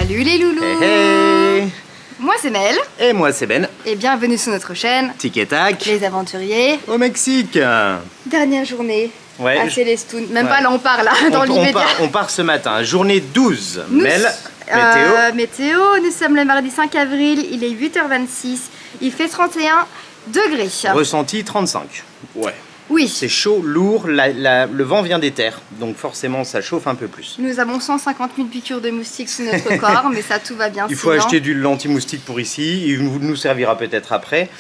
Salut les loulous. Hey. Moi c'est Mel. Et moi c'est Ben. Et bienvenue sur notre chaîne Tic et tac. Les Aventuriers. Au Mexique. Dernière journée Ouais. à Célestune. Même Ouais. pas là, on part là, dans l'immédiat. On part ce matin, journée 12. Nous- Mel, météo. Météo, nous sommes le mardi 5 avril, il est 8h26, il fait 31 degrés. Ressenti 35. Ouais. Oui, C'est chaud, lourd, le vent vient des terres, donc forcément ça chauffe un peu plus. nous avons 150 000 piqûres de moustiques sous notre corps, mais ça tout va bien. Il faut sinon. acheter du anti-moustique pour ici, il nous servira peut-être après.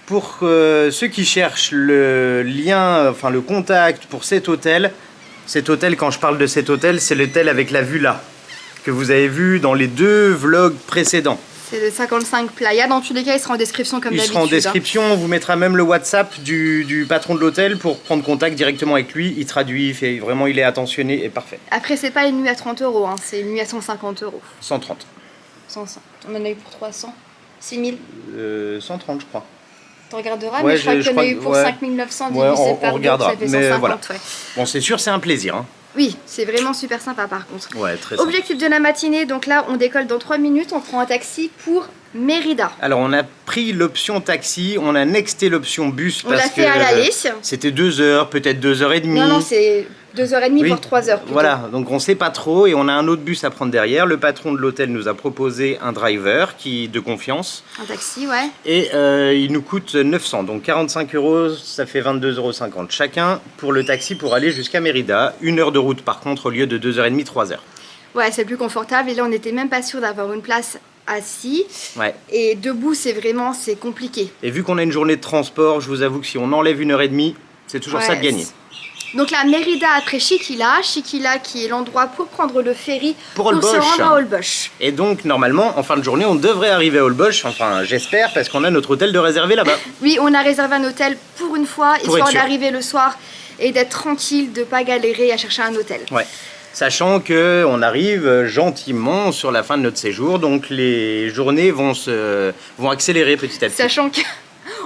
Pour ceux qui cherchent le lien, enfin le contact pour cet hôtel, quand je parle de cet hôtel, c'est l'hôtel avec la vue là, que vous avez vu dans les 2 vlogs précédents. C'est le 55 Playa, dans tous les cas il sera en description comme Il d'habitude. sera en description, on vous mettra même le WhatsApp du patron de l'hôtel pour prendre contact directement avec lui. Il traduit, il est attentionné et parfait. Après c'est pas une nuit à 30 €, hein, c'est une nuit à 150 €. 130. 100. On en a eu pour 300. 6000. 130 je crois. Tu regarderas, Ouais, mais je crois je qu'on a crois eu que- pour ouais. 5900 Ouais, divisé on par 2, regardera, ça fait mais 150. voilà. Ouais. Bon c'est sûr c'est un plaisir. Hein. Oui, c'est vraiment super sympa par contre. Ouais, très sympa. Objectif de la matinée, donc là on décolle dans 3 minutes, on prend un taxi pour Mérida. Alors on a pris l'option taxi, on a nexté l'option bus On l'a parce que fait à l'aller. c'était 2 heures, peut-être 2h30. Non, c'est 2h30 Oui. pour 3h. Voilà, donc on sait pas trop et on a un autre bus à prendre derrière. Le patron de l'hôtel nous a proposé un driver de confiance Un taxi, ouais. et il nous coûte 900, donc 45 €, ça fait 22,50 € chacun pour le taxi pour aller jusqu'à Mérida. 1 heure de route par contre au lieu de 2h30, 3 heures. Ouais, c'est plus confortable et là on n'était même pas sûr d'avoir une place assis. Ouais. Et debout c'est compliqué. Et vu qu'on a une journée de transport, je vous avoue que si on enlève 1h30, c'est toujours Ouais, ça de gagner. Donc là, Mérida après Chiquila qui est l'endroit pour prendre le ferry Pour se Holbox. rendre à Holbox. Et donc normalement en fin de journée on devrait arriver à Holbox, enfin j'espère parce qu'on a notre hôtel de réservé là-bas. Oui, on a réservé un hôtel pour une fois, Pour histoire être sûr. d'arriver le soir et d'être tranquille, de pas galérer à chercher un hôtel. Ouais. Sachant que on arrive gentiment sur la fin de notre séjour, donc les journées vont accélérer petit à petit. Sachant que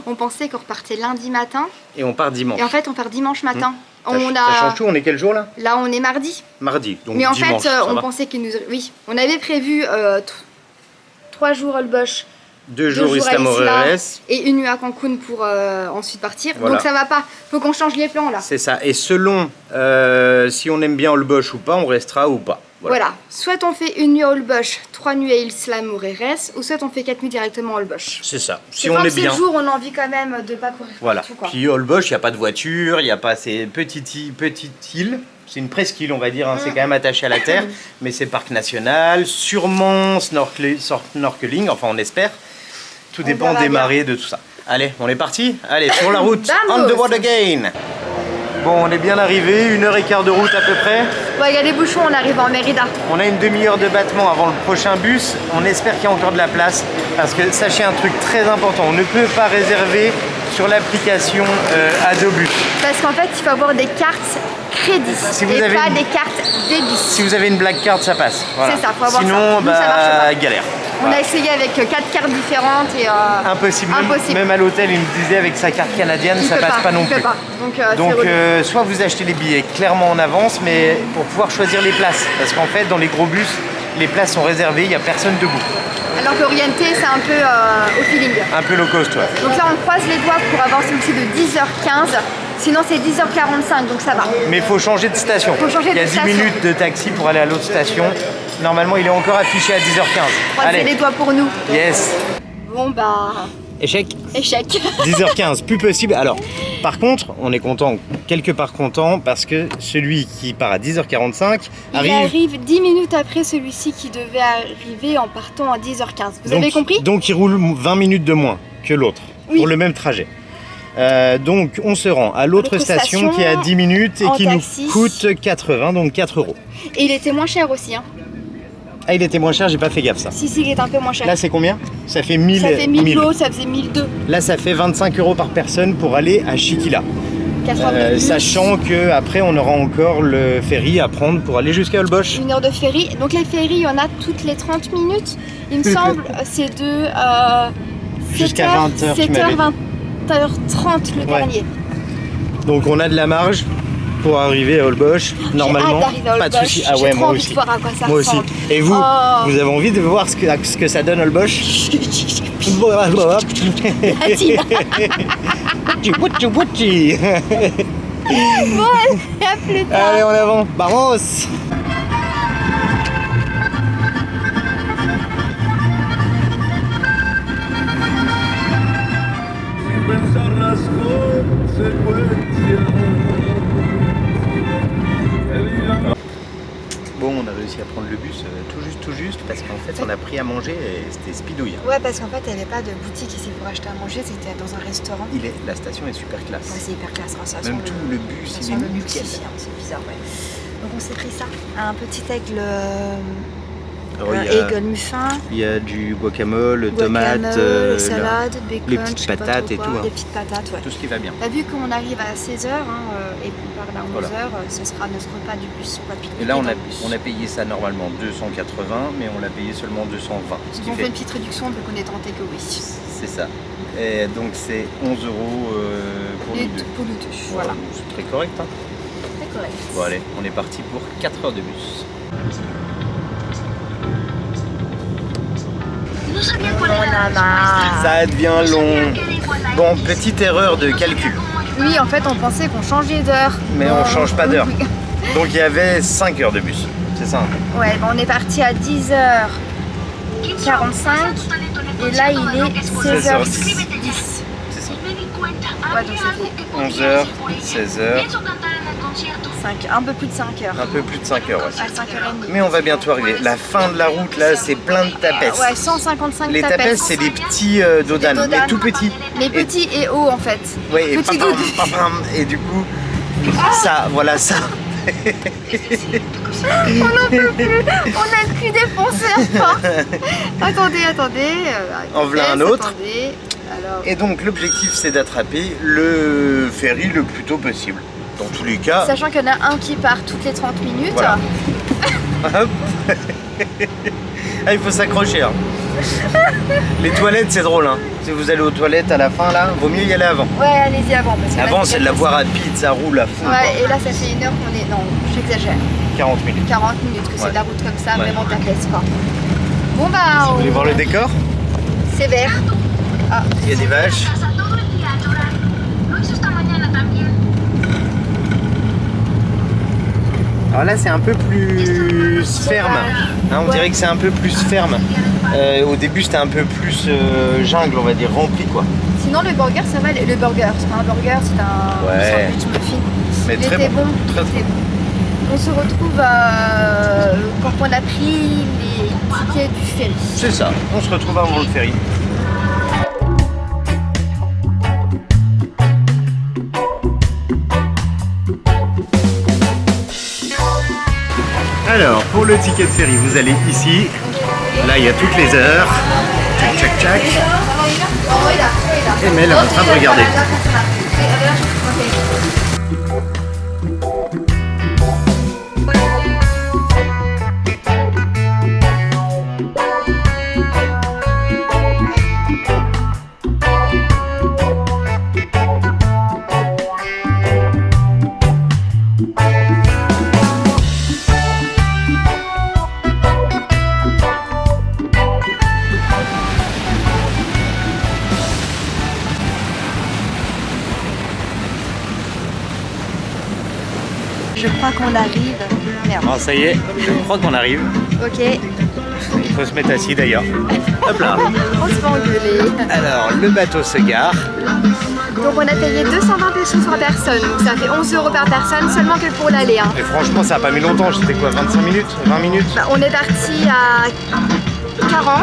on pensait qu'on repartait lundi matin Et on part dimanche. et en fait on part dimanche matin. Ça change tout, on est quel jour là? Là on est mardi. Mardi, donc Mais en dimanche, fait ça on va. pensait qu'il nous... Oui, on avait prévu 3 jours Holbox, 2 jours à Isla Mujeres. et une nuit à Cancun pour ensuite partir. Voilà. Donc ça va pas, faut qu'on change les plans là. C'est ça, et selon si on aime bien Holbox ou pas, on restera ou pas. Voilà, soit on fait une nuit à Holbox, 3 nuits à Isla Mujeres, ou soit on fait 4 nuits directement à Holbox. C'est ça, si C'est on comme est c'est bien. le jour, on a envie quand même de pas courir Voilà, partout, quoi. puis Holbox, il n'y a pas de voiture, il n'y a pas ces petites îles. C'est une presqu'île, on va dire, hein. C'est quand même attaché à la terre, mais c'est parc national, sûrement snorkeling, enfin on espère. Tout dépend verra des bien. marées, de tout ça. Allez, on est parti. Allez, sur la route, Vamos. on the road again. Bon, on est bien arrivé, 1h15 de route à peu près. Ouais, il y a des bouchons, on arrive en Mérida. On a une demi-heure de battement avant le prochain bus. On espère qu'il y a encore de la place, parce que sachez un truc très important, on ne peut pas réserver sur l'application Adobus. Parce qu'en fait, il faut avoir des cartes crédit Si vous et avez pas une- des cartes débit. Si vous avez une black card, ça passe. Voilà. C'est ça, faut avoir Sinon, ça. Nous, ça marche pas. galère. On Voilà. a essayé avec 4 cartes différentes et Impossible. impossible. Même à l'hôtel, il me disait avec sa carte canadienne, il ça peut passe pas non il peut plus. pas. Donc, c'est relou. soit vous achetez les billets clairement en avance, mais pour pouvoir choisir les places. Parce qu'en fait, dans les gros bus, les places sont réservées, il n'y a personne debout. Alors qu'orienté, c'est un peu au feeling. Un peu low cost, ouais. Donc là, on croise les doigts pour avancer aussi de 10h15. Sinon, c'est 10h45, donc ça va. Mais il faut changer de station. Faut changer il y a de 10 station. minutes de taxi pour aller à l'autre station. Normalement, il est encore affiché à 10h15. Croisez les doigts pour nous. Yes. Bon, bah, Échec. échec. 10h15, plus possible. Alors, par contre, on est content, quelque part content, parce que celui qui part à 10h45 Il arrive 10 minutes après celui-ci qui devait arriver en partant à 10h15. Vous avez compris? Donc il roule 20 minutes de moins que l'autre, Oui. pour le même trajet. Donc on se rend à l'autre station qui est à 10 minutes et en qui taxi. nous coûte 80, donc 4 €. Et il était moins cher aussi. Hein. Ah, il était moins cher, j'ai pas fait gaffe ça. Si, il est un peu moins cher. Là c'est combien? Ça fait 1000. ça fait 1000 1000. l'eau, ça faisait 1002. Là ça fait 25 € par personne pour aller à Chiquila. 80 minutes. Sachant que après on aura encore le ferry à prendre pour aller jusqu'à Holbox. 1 heure de ferry. Donc les ferries, il y en a toutes les 30 minutes. Il me semble, c'est de Jusqu'à 20h, tu 7h, m'avais 20h30 le Ouais. dernier. Donc on a de la marge. pour arriver à Holbox. Normalement, d'arriver à pas de Holbox. soucis. Ah J'ai ouais, trop moi envie de aussi. voir à quoi ça Moi aussi. ressemble. Et vous, Oh. vous avez envie de voir ce que ça donne Holbox? Bouchi. Bon, à plus tard. Allez, en avant. Vamos. Pensar las consecuencias. Bon, on a réussi à prendre le bus tout juste, parce qu'en fait, on a pris à manger et c'était speedouille. Ouais, parce qu'en fait, il n'y avait pas de boutique ici pour acheter à manger, c'était dans un restaurant. La station est super classe. Ouais, c'est hyper classe. Ça Même sent tout le bus, ça il sent est le nickel. multifi, hein, c'est bizarre, ouais. Donc on s'est pris ça, un petit aigle, Alors, aigle muffin, il y a du guacamole, tomates, guacamole, salade, bacon, les petites je sais pas patates trop et quoi, tout, hein. les petites patates, ouais. tout ce qui va bien. Bah, vu qu'on arrive à 16h et qu'on part là à 11h, Voilà. ce sera notre repas du bus. On va pique-niquer Et là, dans le bus. on a payé ça normalement 280, mais on l'a payé seulement 220. Ce qui Ils ont fait fait, une petite réduction vu qu'on est en takeaway. c'est ça. Et donc c'est 11 € pour nous deux. Pour nous deux, voilà. C'est très correct. Hein. C'est correct. Bon allez, on est parti pour 4 heures de bus. On a marre. Ça devient long. Bon, petite erreur de calcul. Oui, en fait, on pensait qu'on changeait d'heure. Mais on change pas d'heure. Donc il y avait 5 heures de bus. C'est ça. Hein. Ouais, on est parti à 10h45 et là il est 16h10. C'est ça. Ouais, donc ça fait 11h, 16h, 5, un peu plus de 5 heures. un peu plus de 5 heures. Ouais. À 5h30. Mais on va bientôt arriver. La fin de la route là, c'est plein de tapes. Ouais, 155 Les tapes, c'est des petits dodanes, mais tout petits. Mais petits et hauts en fait. Ouais, et Petits papam, dodanes. papam, et du coup, ça, voilà ça. On n'en peut plus, on a le cul défoncé à force. Attendez. En voilà un autre. Attendez. Alors, Et donc l'objectif c'est d'attraper le ferry le plus tôt possible. Dans tous les cas, sachant qu'il y en a un qui part toutes les 30 minutes. Voilà. hop. Ah, il faut s'accrocher. Hein. Les toilettes c'est drôle. Hein. Si vous allez aux toilettes à la fin là, vaut mieux y aller avant. Ouais, allez-y avant. Parce que là, Avant c'est de la voie rapide, ça roule à fond. Ouais, et là ça fait 1 heure qu'on est. Non, j'exagère. 40 minutes. 40 minutes, que c'est Ouais. de la route comme ça, Ouais. vraiment tapesse quoi. Bon bah, Vous voulez voir le décor? c'est vert. Ah, Il y a des vaches. Alors là c'est un peu plus ferme. Hein, on Ouais. dirait que c'est un peu plus ferme. Au début c'était un peu plus jungle, on va dire, rempli quoi. sinon le burger ça va, le burger, c'est pas un burger, c'est un Ouais. sandwich muffin. Mais Il très était bon. bon, Très, il était bon. On se retrouve quand on a pris les tickets du ferry. C'est ça, on se retrouve avant le ferry. Alors, pour le ticket de ferry, vous allez ici. Là, il y a toutes les heures. Tchac, tchac, tchac. Et Mel est en train de regarder. Je crois qu'on arrive. Merde. Bon, ça y est, je crois qu'on arrive. Ok, Il faut se mettre assis d'ailleurs. Hop là. on se fait engueuler. Alors, le bateau se gare. Donc on a payé 220 pesos par personne, donc ça fait 11 € par personne seulement que pour l'aller. Hein. Et franchement, ça n'a pas mis longtemps. C'était quoi, 25 minutes 20 minutes Bah, on est parti à 40,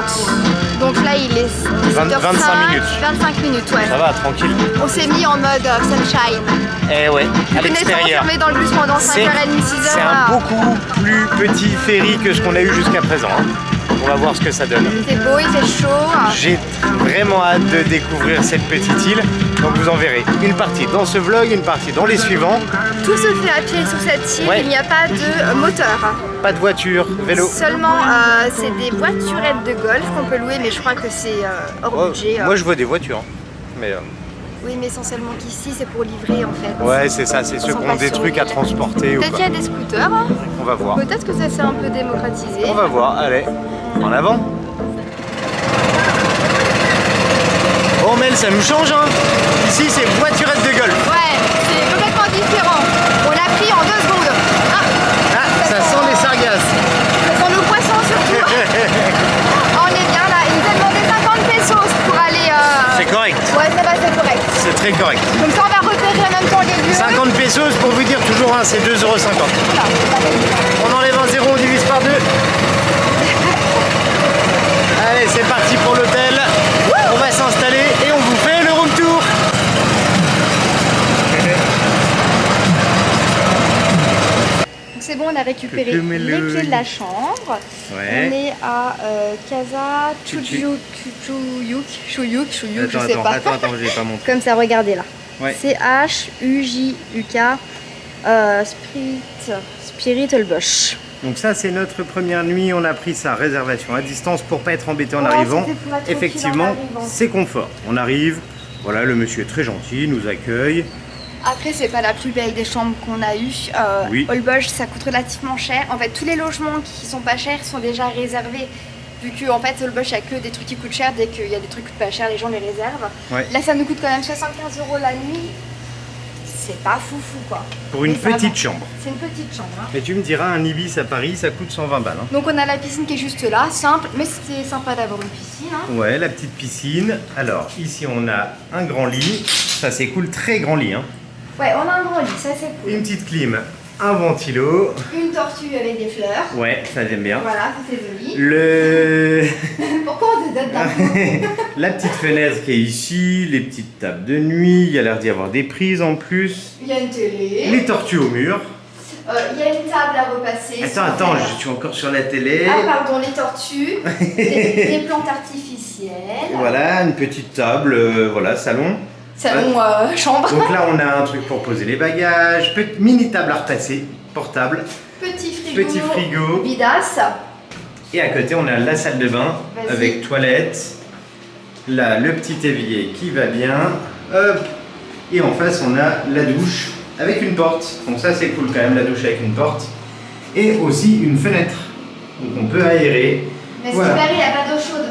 donc là il est 17h05, 25 minutes. 25 minutes, ouais. Ça va, tranquille. On s'est mis en mode sunshine. Eh ouais, à On est l'extérieur. enfermé dans le bus pendant 5h30, 6h. C'est un beaucoup plus petit ferry que ce qu'on a eu jusqu'à présent. Hein. On va voir ce que ça donne. C'est beau, il fait chaud. J'ai vraiment hâte de découvrir cette petite île. Donc vous en verrez une partie dans ce vlog, une partie dans les suivants. Tout se fait à pied sur cette île, Ouais. il n'y a pas de moteur. Pas de voiture, vélo. Seulement, c'est des voiturettes de golf qu'on peut louer, mais je crois que c'est hors Oh, budget. moi je vois des voitures. Hein. Mais Oui, mais essentiellement qu'ici, c'est pour livrer en fait. Ouais, c'est ça, c'est ceux qui ont des trucs à transporter ou Peut-être pas. qu'il y a des scooters. Hein. On va voir. Peut-être que ça s'est un peu démocratisé. On va voir, allez, en avant. Bon Mel, ça nous change hein. Ici c'est voiturette de golf. Ouais, c'est complètement différent. On l'a pris en 2 secondes. Ah, ça sent les sargasses. Ça sent le poisson surtout. On est bien là. Il nous a demandé 50 pesos pour aller... C'est correct. Ouais, ça va, c'est correct. C'est très correct. Comme ça, on va repérer en même temps les lieux. 50 pesos pour vous dire toujours un, c'est 2,50 €. Voilà, On enlève un 0, on divise par 2. Allez, c'est parti pour l'hôtel. On va s'installer et on vous fait le room tour. c'est bon, on a récupéré les clés de la chambre. Ouais. On est à Casa Chuyuk, je sais pas. Attends, j'ai pas montré. Comme ça, regardez là. Ouais. C-H-U-J-U-K Spirit Holbox. Donc ça c'est notre première nuit, on a pris sa réservation à distance pour pas être embêté en Ouais, arrivant. c'était pour être tranquille Effectivement, en arrivant. c'est confort. On arrive, voilà, le monsieur est très gentil, il nous accueille. Après, c'est pas la plus belle des chambres qu'on a eues. Oui. Holbox, ça coûte relativement cher. En fait, tous les logements qui sont pas chers sont déjà réservés. Vu que en fait, Holbox, il n'y a que des trucs qui coûtent cher. Dès qu'il y a des trucs qui coûtent pas cher, les gens les réservent. Ouais. Là, ça nous coûte quand même 75 € la nuit. C'est pas foufou quoi. Pour une Mais ça va. petite chambre. C'est une petite chambre. Hein. Et tu me diras, un Ibis à Paris, ça coûte 120 balles. Hein. Donc on a la piscine qui est juste là, simple, mais c'est sympa d'avoir une piscine. Hein. Ouais, la petite piscine. Alors, ici on a un grand lit. Ça c'est cool, très grand lit. Hein. Ouais, on a un grand lit, ça c'est cool. Une petite clim, un ventilo. Une tortue avec des fleurs. Ouais, ça j'aime bien. Voilà, ça c'est joli. Le... Pourquoi on te donne d'un coup? La petite fenêtre qui est ici, les petites tables de nuit, il y a l'air d'y avoir des prises en plus. Il y a une télé. Les tortues au mur. Il y a une table à repasser. Attends, je suis encore sur la télé. Ah pardon, les tortues. des plantes artificielles. Voilà, une petite table, voilà, salon. Salon, chambre. Donc là, on a un truc pour poser les bagages, mini table à repasser, portable. Petit frigo. Vidasse. Et à côté, on a la salle de bain Vas-y. avec toilette. Là, le petit évier qui va bien. Hop. Et en face, on a la douche avec une porte. Donc ça, c'est cool quand même, la douche avec une porte. Et aussi une fenêtre. Donc on peut aérer. Mais ce Voilà. qui paraît, il n'y a pas d'eau chaude.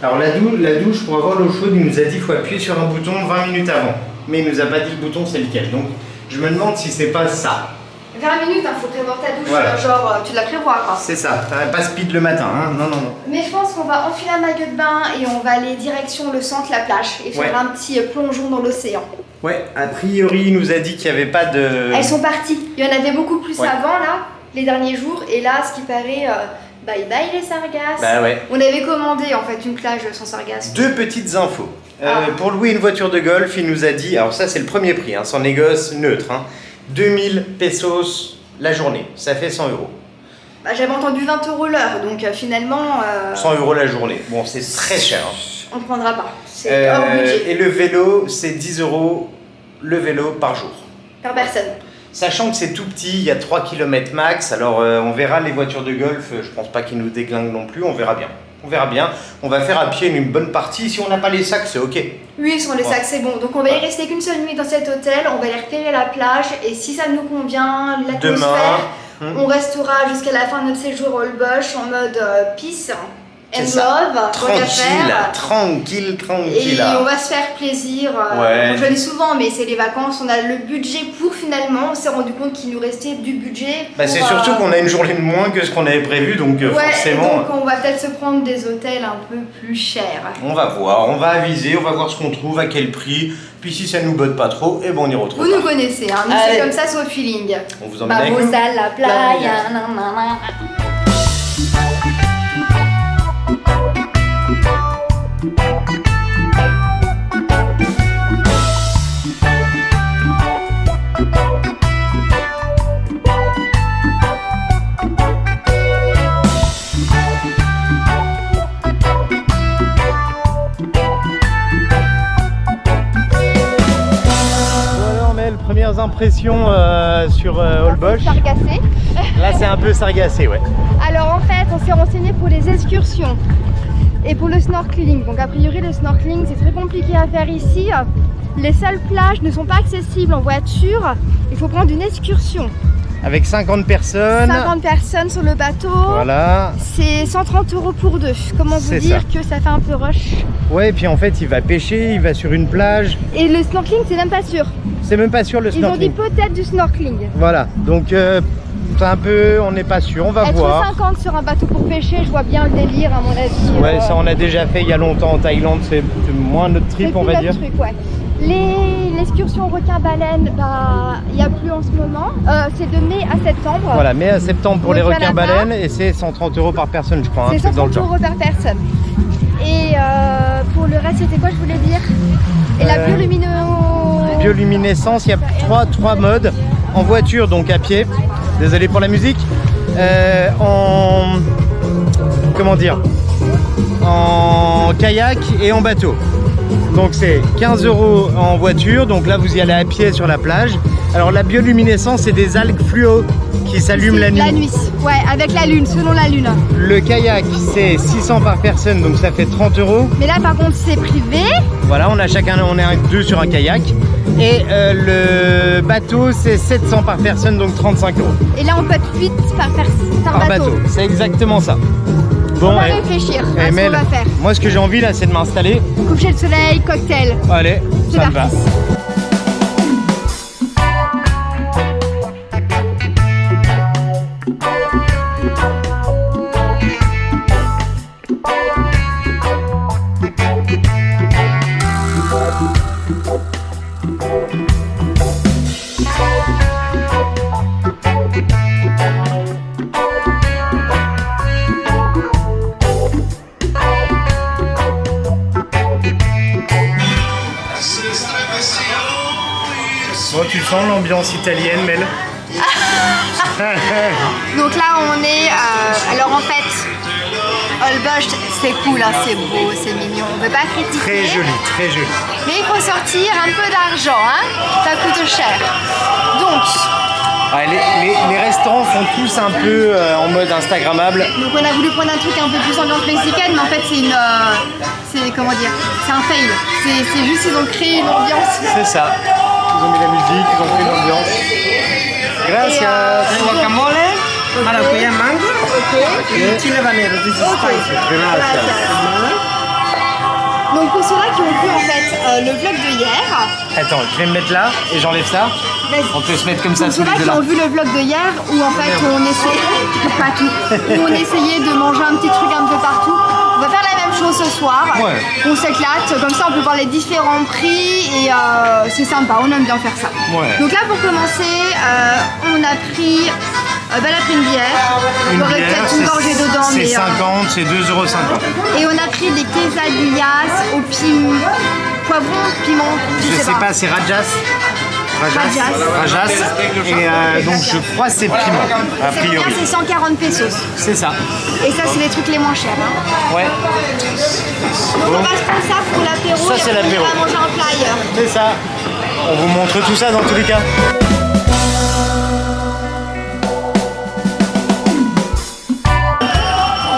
Alors la douche, pour avoir l'eau chaude, il nous a dit qu'il faut appuyer sur un bouton 20 minutes avant. Mais il nous a pas dit le bouton c'est lequel. Donc je me demande si c'est pas ça. 20 minutes, il faut prévoir ta douche, Voilà. genre tu la prévois quoi. C'est ça, pas speed le matin, hein. Non. Mais je pense qu'on va enfiler un maillot de bain et on va aller direction le centre, la plage, et faire Ouais. un petit plongeon dans l'océan. Ouais, a priori il nous a dit qu'il n'y avait pas de... Elles sont parties. Il y en avait beaucoup plus Ouais. avant là, les derniers jours, et là, ce qui paraît, bye bye les sargasses. Bah ouais. On avait commandé en fait une plage sans sargasses. Deux petites infos. Ah. Pour louer une voiture de golf, il nous a dit, alors ça c'est le premier prix, hein, sans négoce neutre, hein, 2000 pesos la journée, ça fait 100 €. Bah, j'avais entendu 20 € l'heure, donc finalement, 100 € la journée, bon c'est très cher. Hein. on ne prendra pas. C'est hors budget Et le vélo, c'est 10 € le vélo par jour. par personne. Sachant que c'est tout petit, il y a 3 km max, alors on verra les voitures de golf, je pense pas qu'ils nous déglinguent non plus, on verra bien. On verra bien, on va faire à pied une bonne partie, si on n'a pas les sacs c'est ok. Oui, sans les Ouais. sacs, c'est bon. Donc on va y rester qu'une seule nuit dans cet hôtel, on va aller repérer la plage et si ça nous convient, l'atmosphère, on restera jusqu'à la fin de notre séjour au Holbox en mode peace and C'est ça. love, Tranquille. Et on va se faire plaisir. Ouais. Je le dis souvent, mais c'est les vacances, on a le budget pour finalement, on s'est rendu compte qu'il nous restait du budget. Bah, c'est pour, surtout qu'on a une journée de moins que ce qu'on avait prévu, donc Ouais, forcément, donc on va peut-être se prendre des hôtels un peu plus chers. on va voir, on va aviser, on va voir ce qu'on trouve, à quel prix, puis si ça nous botte pas trop, et bon on y retrouve. Vous nous connaissez, hein, nous Allez. c'est comme ça, c'est au feeling. On vous emmène avec Vamos nous. a la playa, Alors Mel, premières impressions sur Holbox. Sargassé. Là c'est un peu sargassé, ouais. Alors en fait, on s'est renseigné pour les excursions et pour le snorkeling. Donc a priori, le snorkeling, c'est très compliqué à faire ici. Les seules plages ne sont pas accessibles en voiture. Il faut prendre une excursion. Avec 50 personnes. 50 personnes sur le bateau. Voilà. C'est 130 € pour deux. Comment vous dire que ça fait un peu rush. Ouais, et puis en fait, il va pêcher, il va sur une plage. Et le snorkeling, c'est même pas sûr. C'est même pas sûr le snorkeling. Ils ont dit peut-être du snorkeling. Voilà, donc c'est un peu, on n'est pas sûr, on va voir. 50 sur un bateau pour pêcher, je vois bien le délire à mon avis. Ouais, ça on a déjà fait il y a longtemps en Thaïlande, c'est moins notre trip, on va dire. Truc, ouais. L'excursion requin-baleine, bah, il n'y a plus en ce moment. C'est de mai à septembre. Voilà, mai à septembre pour donc les requins-baleines et c'est 130 € par personne, je crois. C'est 130 € par personne. Et pour le reste, c'était quoi je voulais dire? Et la bioluminescence, il y a trois modes. En voiture, donc à pied. Désolé pour la musique. Comment dire? En kayak et en bateau. Donc c'est 15 € en voiture, donc là vous y allez à pied sur la plage. Alors la bioluminescence, c'est des algues fluo qui s'allument la nuit. La nuit, ouais, avec la lune, selon la lune. Le kayak, c'est 600 par personne, donc ça fait 30 €. Mais là par contre c'est privé. Voilà, on est deux sur un kayak. Et le bateau, c'est 700 par personne, donc 35 €. Et là on peut être 8 par bateau. C'est exactement ça. Bon, on va réfléchir à ce qu'on va faire. Moi, ce que j'ai envie là, c'est de m'installer. Coucher de soleil, cocktail. Allez, ça me va. Bon, tu sens l'ambiance italienne, Mel? Donc là, on est... alors en fait, Holbox, c'est cool, hein, c'est beau, c'est mignon. On ne peut pas critiquer. Très joli, très joli. Mais il faut sortir un peu d'argent, hein. Ça coûte cher. Donc... Ouais, les restaurants sont tous un peu en mode instagrammable. Donc on a voulu prendre un truc un peu plus ambiance mexicaine, mais en fait c'est une... comment dire? C'est un fail. C'est juste ils ont créé une ambiance. C'est ça. Ils ont mis la musique, ils ont fait l'ambiance. Gracias. Guacamole, maracuya mango et chile habanero. This is spicy. Gracias. Donc pour ceux-là qui ont vu en fait le vlog de hier... Attends, je vais me mettre là et j'enlève ça. On peut se mettre comme ça sous les deux là. Pour ceux-là qui ont vu le vlog de hier où en fait on essayait... pas tout. Où on essayait de manger un petit truc un peu partout. On va faire la même chose ce soir. Ouais. On s'éclate, comme ça on peut voir les différents prix et c'est sympa, on aime bien faire ça. Ouais. Donc là pour commencer, on a pris... elle a pris une bière. Une il aurait bière, peut-être une gorgée dedans. c'est mais 50, c'est 2,50 €. Et on a pris des quesadillas au poivron, piment, Je sais pas, c'est Rajas. Et donc je crois que c'est piment, a priori. C'est 140 pesos. C'est ça. Et ça, c'est les trucs les moins chers. Hein. Ouais. Donc on va se prendre ça pour l'apéro. Ça, c'est l'apéro. On va manger un plat ailleurs. C'est ça. On vous montre tout ça dans tous les cas.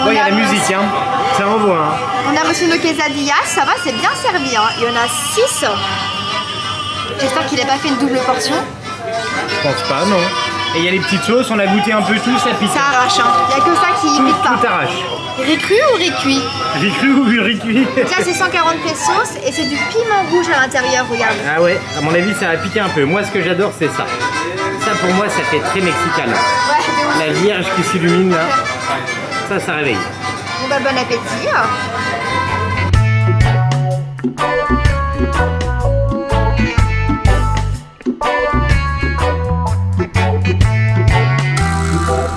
Bon, il y a la musique, hein. Ça envoie. Hein. On a reçu nos quesadillas, ça va, c'est bien servi. Hein. Il y en a 6. J'espère qu'il n'a pas fait une double portion. Je pense pas, non. Et il y a les petites sauces, on a goûté un peu tout, ça pique. Ça arrache, hein. Il n'y a que ça qui pique pas. Tout arrache. Riz-cru ou riz-cuit? Riz-cru ou riz-cuit? Ça c'est 140 pesos et c'est du piment rouge à l'intérieur, regarde. Ah ouais, à mon avis ça va piquer un peu. Moi ce que j'adore c'est ça. Ça pour moi ça fait très mexicain. Ouais, la vierge qui s'illumine là. Ça réveille. Bon bah bon appétit.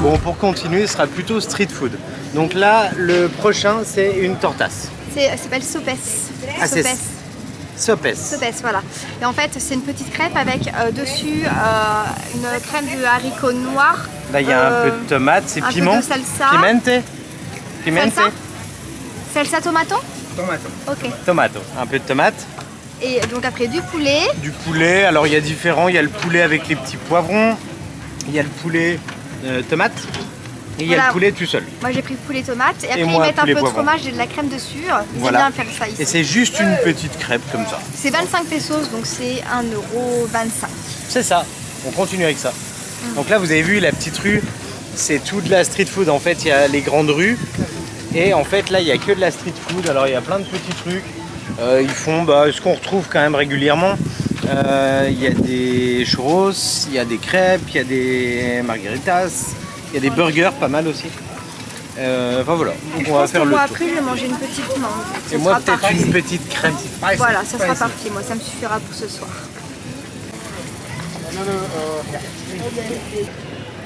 Bon, pour continuer, ce sera plutôt street food. Donc là, le prochain, c'est une tortas. Ça s'appelle sopes. Ah, c'est sopes. Sopes, voilà. Et en fait, c'est une petite crêpe avec dessus une crème de haricots noirs. Là, il y a un peu de tomate, c'est piment. Un peu de salsa. Pimente. Salsa tomato? Tomato. Ok. Tomato. Un peu de tomate. Et donc après, du poulet. Du poulet, alors il y a différents. Il y a le poulet avec les petits poivrons. Il y a le poulet tomate. Et il y a le poulet tout seul. Moi j'ai pris poulet tomate et après moi, ils mettent un peu de poivron. fromage et de la crème dessus. Ils Voilà. aiment bien faire ça ici. Et c'est juste une petite crêpe comme ça. C'est 25 pesos donc c'est 1,25 €. C'est ça. On continue avec ça. Donc là vous avez vu la petite rue, c'est tout de la street food. En fait il y a les grandes rues et en fait là il n'y a que de la street food. Alors il y a plein de petits trucs. Ils font ce qu'on retrouve quand même régulièrement. Il y a des churros, il y a des crêpes, il y a des margaritas, il y a des burgers pas mal aussi. Enfin voilà, donc on va faire le tour. Après je vais manger une petite mangue. Et moi peut-être une petite crème. Voilà, ça sera parti. Moi ça me suffira pour ce soir.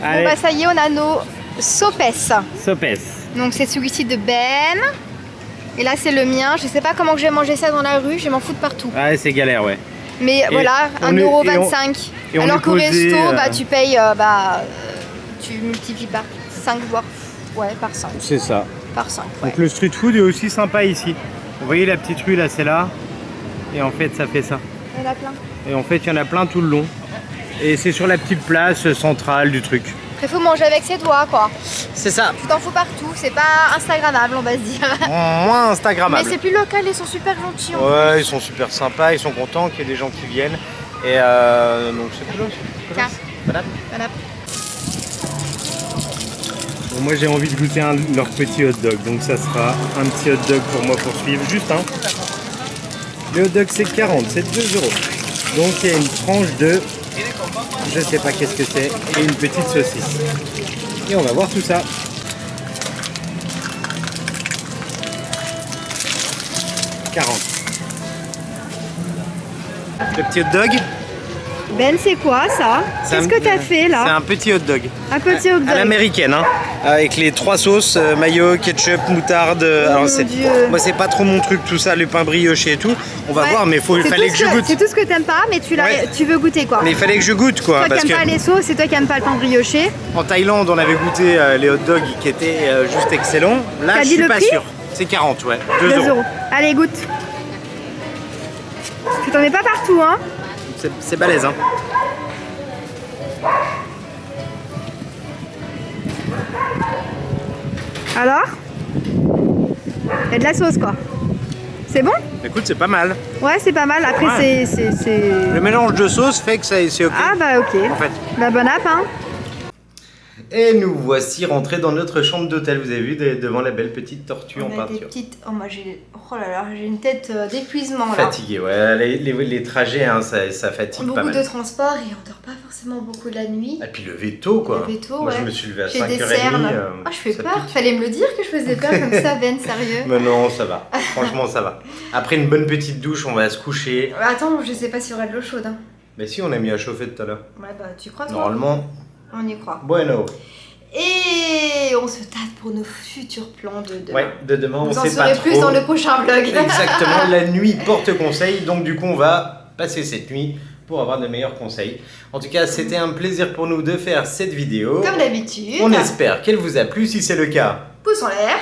Allez, Bon bah ça y est, on a nos sopes. sopes. Donc c'est celui-ci de Ben. Et là c'est le mien. Je sais pas comment je vais manger ça dans la rue, je vais m'en foutre partout. Ouais, c'est galère, ouais. Mais voilà, on est- 1,25 et on €. Alors est qu'au posé, resto, tu payes, tu multiplies par 5 voire par 5. C'est ça. Par 5, Donc le street food est aussi sympa ici. Vous voyez la petite rue là, c'est là. Et en fait ça fait ça. Il y en a plein. Et en fait il y en a plein tout le long. Et c'est sur la petite place centrale du truc. Il faut manger avec ses doigts quoi. C'est ça. Tu t'en fous partout, c'est pas instagrammable on va se dire. Moins instagrammable. Mais c'est plus local, ils sont super gentils. Ouais, ils sont super sympas, ils sont contents qu'il y ait des gens qui viennent. Et donc c'est cool. Tiens. Voilà. Voilà. Bon, moi j'ai envie de goûter leur petit hot dog, donc ça sera un petit hot dog pour moi pour suivre, juste un. Le hot dog c'est 40, c'est 2 €. Donc il y a une tranche de, je sais pas qu'est-ce que c'est, et une petite saucisse. Et on va voir tout ça. « 40. Le petit hot dog. Ben c'est quoi ça? Qu'est-ce que t'as fait C'est là? un petit hot dog. Un petit hot dog. À l'américaine, hein, avec les 3 sauces, mayo, ketchup, moutarde. Alors Dieu. moi c'est pas trop mon truc tout ça, le pain brioché et tout. On va voir, mais il fallait que je goûte. C'est tout ce que t'aimes pas, mais tu veux goûter quoi. Mais il fallait que je goûte quoi. Toi Parce qui aimes que pas les sauces, c'est toi qui aimes pas le pain brioché. en Thaïlande on avait goûté les hot dogs qui étaient juste excellents. Là T'as je dit suis le pas prix? sûr. C'est 40, ouais. 2 2 €. €. Allez goûte. Tu t'en mets pas partout hein. C'est balèze, hein. Alors? Il y a de la sauce quoi. C'est bon? Écoute, c'est pas mal. Ouais, c'est pas mal. Après, Ouais. c'est... Le mélange de sauce fait que c'est ok. Ah bah ok. En fait. Bah bon app hein. Et nous voici rentrés dans notre chambre d'hôtel. Vous avez vu devant la belle petite tortue en On a des peinture. petites... Oh moi j'ai... Oh là là, j'ai une tête d'épuisement là. Fatigué, ouais. Les trajets, hein, ça fatigue pas Beaucoup mal. de transport et on dort pas forcément beaucoup la nuit. Et puis lever tôt, quoi. Lever tôt, Moi, ouais. je me suis levé à J'ai 5h30. des cernes. Ah, je fais ça peur. pique. Fallait me le dire que je faisais peur comme ça, Ben, sérieux. Mais non, ça va. Franchement, ça va. Après une bonne petite douche, on va se coucher. Attends, je sais pas s'il y aura de l'eau chaude. Hein. Mais si, on a mis à chauffer tout à l'heure. Ouais, bah tu crois toi? Normalement, On y croit. bueno. Et on se tâte pour nos futurs plans de demain. Ouais, de demain, on Vous en sait pas saurez trop. plus dans le prochain vlog. Exactement, la nuit porte conseil. Donc du coup, on va passer cette nuit pour avoir de meilleurs conseils. En tout cas, c'était un plaisir pour nous de faire cette vidéo. Comme d'habitude. On espère qu'elle vous a plu. Si c'est le cas, Pouce en l'air.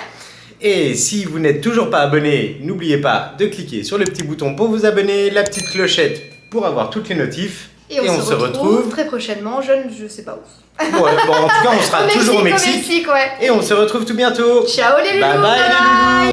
et si vous n'êtes toujours pas abonné, n'oubliez pas de cliquer sur le petit bouton pour vous abonner, la petite clochette pour avoir toutes les notifs. Et on se retrouve très prochainement, je sais pas où. Ouais, bon, en tout cas, on sera toujours au Mexique. Ouais. Et on se retrouve tout bientôt. Ciao les loulous. Bye bye les loulous.